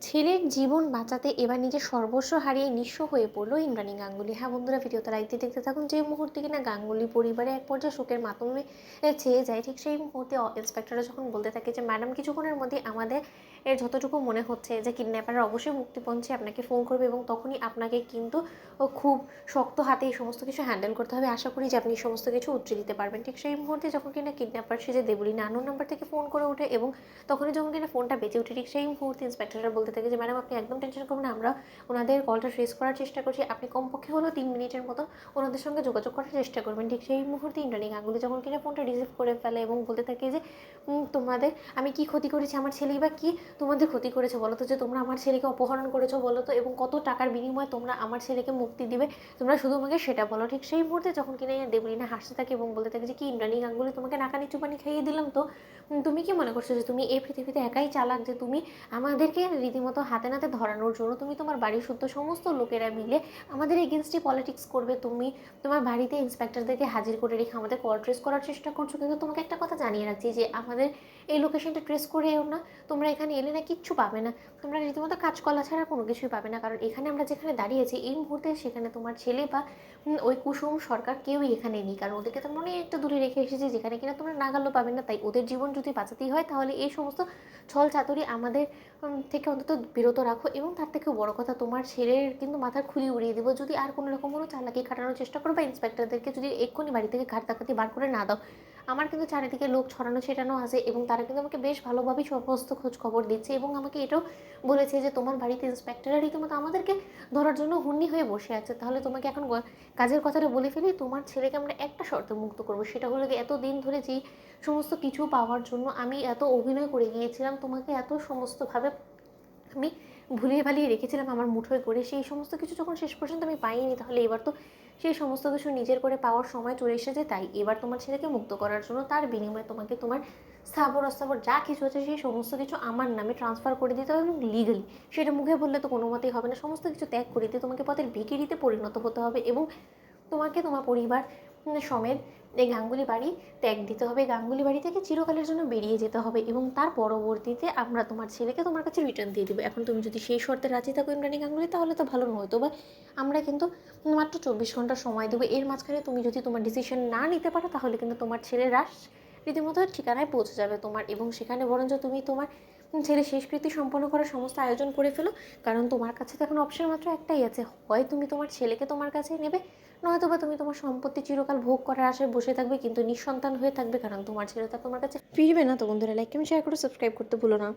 ছেলের জীবন বাঁচাতে এবার নিজের সর্বস্ব হারিয়ে নিঃস্ব হয়ে পড়লো ইন্দ্রাণী গাঙ্গুলি। হ্যাঁ বন্ধুরা, ভিডিওটা লাইক দিয়ে দেখতে থাকুন। যে মুহূর্তে কিনা গাঙ্গুলি পরিবারে এক পর্যায়ে শোকের মাধ্যমে ছেয়ে যায়, ঠিক সেই মুহূর্তে ইন্সপেক্টররা যখন বলতে থাকে যে ম্যাডাম, কিছুক্ষণের মধ্যে আমাদের যতটুকু মনে হচ্ছে যে কিডন্যাপাররা অবশ্যই মুক্তিপঞ্চে আপনাকে ফোন করবে এবং তখনই আপনাকে কিন্তু খুব শক্ত হাতে এই সমস্ত কিছু হ্যান্ডেল করতে হবে। আশা করি যে আপনি সমস্ত কিছু উতরে দিতে পারবেন। ঠিক সেই মুহূর্তে যখন কিনা কিডন্যাপার সে যে দেবলীনা আননোন নাম্বার থেকে ফোন করে ওঠে এবং তখনই যখন কিনা ফোনটা বেজে ওঠে, ঠিক সেই মুহূর্তে ইন্সপেক্টররা বলতে থাকে যে ম্যাডাম, আপনি একদম টেনশন করবেন না, আমরা ওনাদের কলটা ট্রেস করার চেষ্টা করছি, আপনি কমপক্ষে হলেও 3 মিনিটের মতো ওনাদের সঙ্গে যোগাযোগ করার চেষ্টা করবেন। ঠিক সেই মুহূর্তে ইন্দ্রাণী গাঙ্গুলি যখন কিনা ফোনটা রিসিভ করে ফেলে এবং বলতে থাকে যে তোমাদের আমি কি ক্ষতি করেছি, আমার ছেলেই বা কি তোমাদের ক্ষতি করেছে বলো তো, যে তোমরা আমার ছেলেকে অপহরণ করেছো বলো তো, এবং কত টাকার বিনিময়ে তোমরা আমার ছেলেকে মুক্তি দিবে, তোমরা শুধু আমাকে সেটা বলো। ঠিক সেই মুহূর্তে যখন কিনা দেবলীনা হাসতে থাকে এবং বলতে থাকে যে কি ইন্দ্রাণী গাঙ্গুলি, তোমাকে নাকানি চুপানি খাইয়ে দিলাম তো, তুমি কি মনে করছো যে তুমি এই পৃথিবীতে একাই চালাক, যে তুমি আমাদেরকে রীতিমতো হাতে নাতে ধরানোর জন্য তুমি তোমার বাড়ির শুদ্ধ সমস্ত লোকেরা মিলে আমাদের এগেনস্টে পলিটিক্স করবে, তুমি তোমার বাড়িতে ইন্সপেক্টরদেরকে হাজির করে রেখে আমাদের কল ট্রেস করার চেষ্টা করছো। কিন্তু তোমাকে একটা কথা জানিয়ে রাখছি যে আমাদের এই লোকেশনটা ট্রেস করে এও না, তোমরা এখানে এলে না কিচ্ছু পাবে না, তোমরা রীতিমতো কাজকলা ছাড়া কোনো কিছুই পাবে না, কারণ এখানে আমরা যেখানে দাঁড়িয়েছি এই মুহূর্তে সেখানে তোমার ছেলে বা ওই কুসুম সরকার কেউই এখানে নেই, কারণ ওদেরকে তো মনে একটা দূরে রেখে এসেছি যেখানে কিনা তোমরা নাগালও পাবে না। তাই ওদের জীবন যদি বাঁচাতেই হয় তাহলে এই সমস্ত ছল চাতুরি আমাদের থেকে অন্তত বিরত রাখো। এবং তার থেকেও বড় কথা, তোমার ছেলের কিন্তু মাথার খুলি উড়িয়ে দেবো যদি আর কোনো রকম কোনো চালাকি খাটানোর চেষ্টা করো, বা ইন্সপেক্টরদেরকে যদি এক্ষুনি বাড়ি থেকে ঘাট ডাকাতি বার করে না দাও। আমার কিন্তু চারিদিকে লোক ছড়ানো ছেটানো আছে এবং তারা কিন্তু আমাকে বেশ ভালোভাবেই সমস্ত খোঁজ খবর দিচ্ছে এবং আমাকে এটাও বলেছে যে তোমার বাড়িতে ইন্সপেক্টররা রীতিমতো আমাদেরকে ধরার জন্য হুন্নি হয়ে বসে আছে। তাহলে তোমাকে এখন কাজের কথাটা বলে ফেলি, তোমার ছেলেকে আমরা একটা শর্তে মুক্ত করবো, সেটা হলো যে এতদিন ধরে যেই সমস্ত কিছু পাওয়ার জন্য আমি এত অভিনয় করে গিয়েছিলাম, তোমাকে এত সমস্তভাবে আমি ভুলিয়ে ভালিয়ে রেখেছিলাম আমার মুঠোয় করে, সেই সমস্ত কিছু যখন শেষ পর্যন্ত আমি পাইনি, তাহলে এবার তো সেই সমস্ত কিছু নিজের করে পাওয়ার সময় চলে এসেছে। তাই এবার তোমার ছেলেকে মুক্ত করার জন্য তার বিনিময়ে তোমাকে তোমার স্থাবর অস্থাবর যা কিছু আছে সেই সমস্ত কিছু আমার নামে ট্রান্সফার করে দিতে হবে এবং লিগালি, সেটা মুখে বললে তো কোনো মতেই হবে না, সমস্ত কিছু ত্যাগ করে দিয়ে তোমাকে পথের ভিখিরিতে পরিণত হতে হবে এবং তোমাকে তোমার পরিবার সমেত এই গাঙ্গুলি বাড়ি ত্যাগ দিতে হবে, গাঙ্গুলি বাড়ি থেকে চিরকালের জন্য বেরিয়ে যেতে হবে এবং তার পরবর্তীতে আমরা তোমার ছেলেকে তোমার কাছে রিটার্ন দিয়ে দেবো। এখন তুমি যদি সেই শর্তে রাজি থাকো ইন্দ্রাণী গাঙ্গুলি, তাহলে তো ভালো, নয়তো বা আমরা কিন্তু মাত্র 24 ঘন্টা সময় দেবো, এর মাঝখানে তুমি যদি তোমার ডিসিশন না নিতে পারো তাহলে কিন্তু তোমার ছেলের লাশ রীতিমতো ঠিকানায় পৌঁছে যাবে তোমার, এবং সেখানে বরঞ্চ তুমি তোমার ছেলে শেষকৃত্য সম্পন্ন করার সমস্ত আয়োজন করে ফেলো। কারণ তোমার কাছে তো এখন অপশন মাত্র একটাই আছে, হয় তুমি তোমার ছেলেকে তোমার কাছে নেবে, নয়তো বা তুমি তোমার সম্পত্তি চিরকাল ভোগ করার আশায় বসে থাকবে কিন্তু নিঃসন্তান হয়ে থাকবে, কারণ তোমার ছেলে তো তোমার কাছে ফিরবে না। তো বন্ধুরা, লাইক কমেন্ট শেয়ার করে সাবস্ক্রাইব করতে ভুলো না।